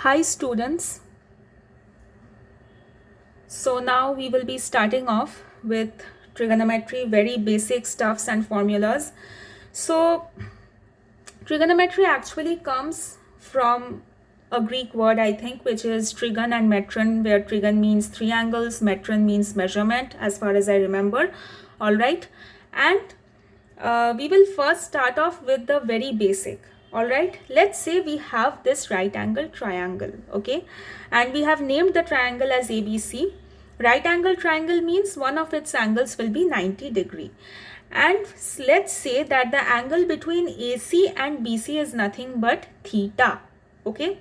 Hi students. So now we will be starting off with trigonometry, very basic stuffs and formulas. So trigonometry actually comes from a Greek word, I think, which is trigon and metron, where trigon means three angles, metron means measurement, as far as I remember. All right. And we will first start off with the very basic. All right, let's say we have this right angle triangle, okay, and we have named the triangle as ABC. Right angle triangle means one of its angles will be 90 degree, and let's say that the angle between AC and BC is nothing but theta. Okay,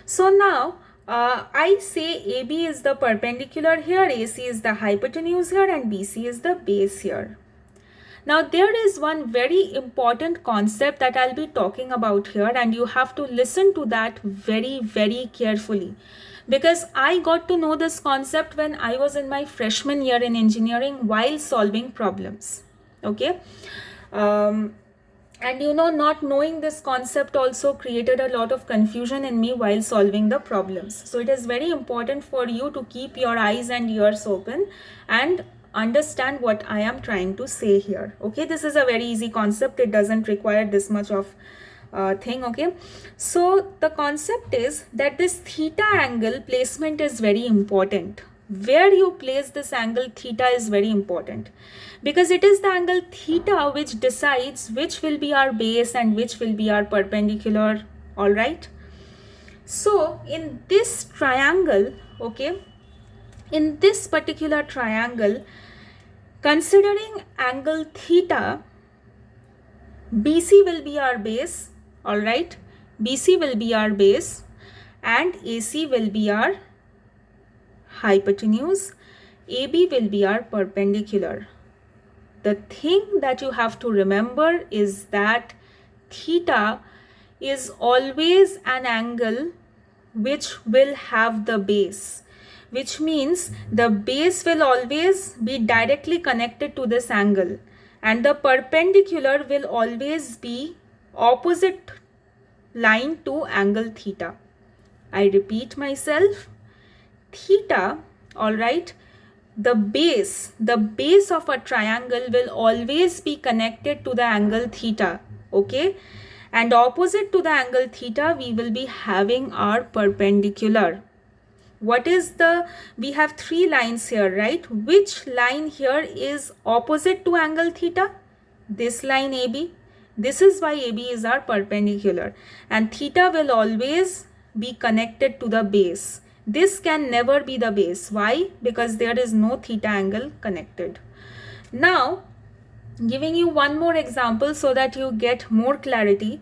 so now I say AB is the perpendicular here, AC is the hypotenuse here, and BC is the base here. Now there is one very important concept that I'll be talking about here, and you have to listen to that very carefully, because I got to know this concept when I was in my freshman year in engineering while solving problems. Okay. And not knowing this concept also created a lot of confusion in me while solving the problems. So it is very important for you to keep your eyes and ears open and understand what I am trying to say here. Okay, this is a very easy concept. It doesn't require this much of thing. Okay, so the concept is that this theta angle placement is very important. Where you place this angle theta is very important, because it is the angle theta which decides which will be our base and which will be our perpendicular. All right, so in this triangle, okay, in this particular triangle, considering angle theta, BC will be our base. All right, BC will be our base and AC will be our hypotenuse. AB will be our perpendicular. The thing that you have to remember is that theta is always an angle which will have the base, which means the base will always be directly connected to this angle, and the perpendicular will always be opposite line to angle theta. I repeat myself, theta, all right, the base of a triangle will always be connected to the angle theta. Okay, and opposite to the angle theta we will be having our perpendicular. What is the, we have three lines here, right? Which line here is opposite to angle theta? This line AB. This is why AB is our perpendicular, and theta will always be connected to the base. This can never be the base. Why? Because there is no theta angle connected. Now, giving you one more example so that you get more clarity.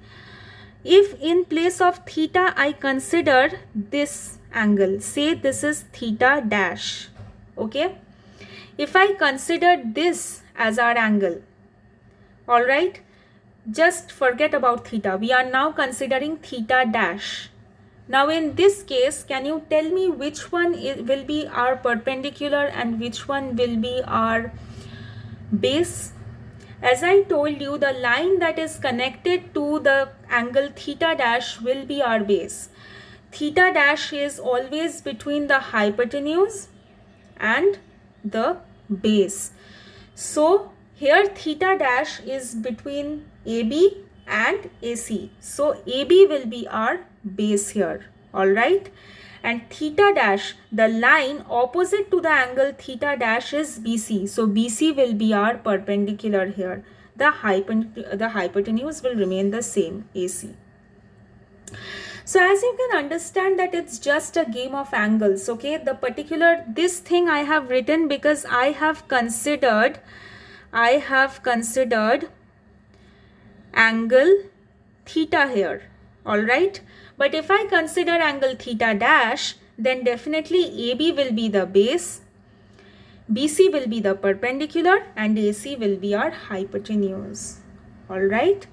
If in place of theta I consider this angle, say this is theta dash, okay, if I consider this as our angle, all right, just forget about theta, we are now considering theta dash. Now in this case, can you tell me which one will be our perpendicular and which one will be our base? As I told you, the line that is connected to the angle theta dash will be our base. Theta dash is always between the hypotenuse and the base. So here theta dash is between AB and AC. So AB will be our base here. All right. And theta dash, the line opposite to the angle theta dash is BC. So BC will be our perpendicular here. The hypotenuse will remain the same, AC. So as you can understand that it's just a game of angles, okay? The particular, this thing I have written because I have considered angle theta here, all right? But if I consider angle theta dash, then definitely AB will be the base, BC will be the perpendicular, and AC will be our hypotenuse, all right?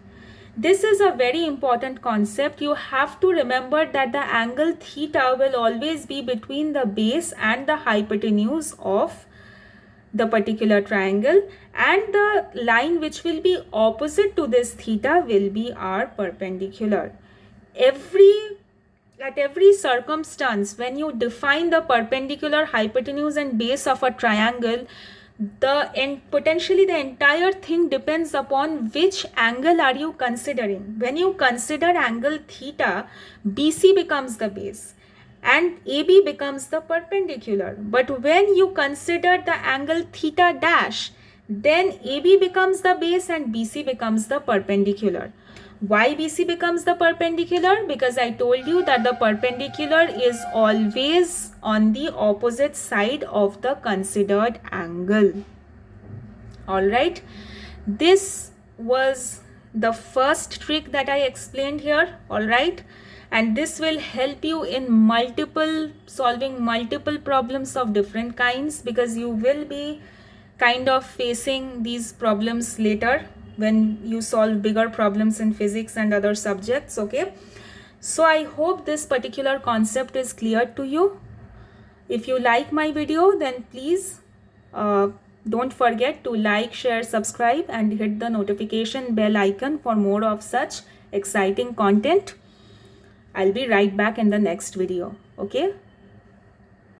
This is a very important concept. You have to remember that the angle theta will always be between the base and the hypotenuse of the particular triangle, and the line which will be opposite to this theta will be our perpendicular. Every at every circumstance, when you define the perpendicular, hypotenuse and base of a triangle, potentially the entire thing depends upon which angle are you considering. When you consider angle theta, BC becomes the base and AB becomes the perpendicular. But when you consider the angle theta dash, then AB becomes the base and BC becomes the perpendicular. Why BC becomes the perpendicular? Because I told you that the perpendicular is always on the opposite side of the considered angle. Alright, this was the first trick that I explained here. Alright, and this will help you in solving multiple problems of different kinds, because you will be kind of facing these problems later when you solve bigger problems in physics and other subjects. Okay, so I hope this particular concept is clear to you. If you like my video, then please don't forget to like, share, subscribe and hit the notification bell icon for more of such exciting content. I'll be right back in the next video. Okay.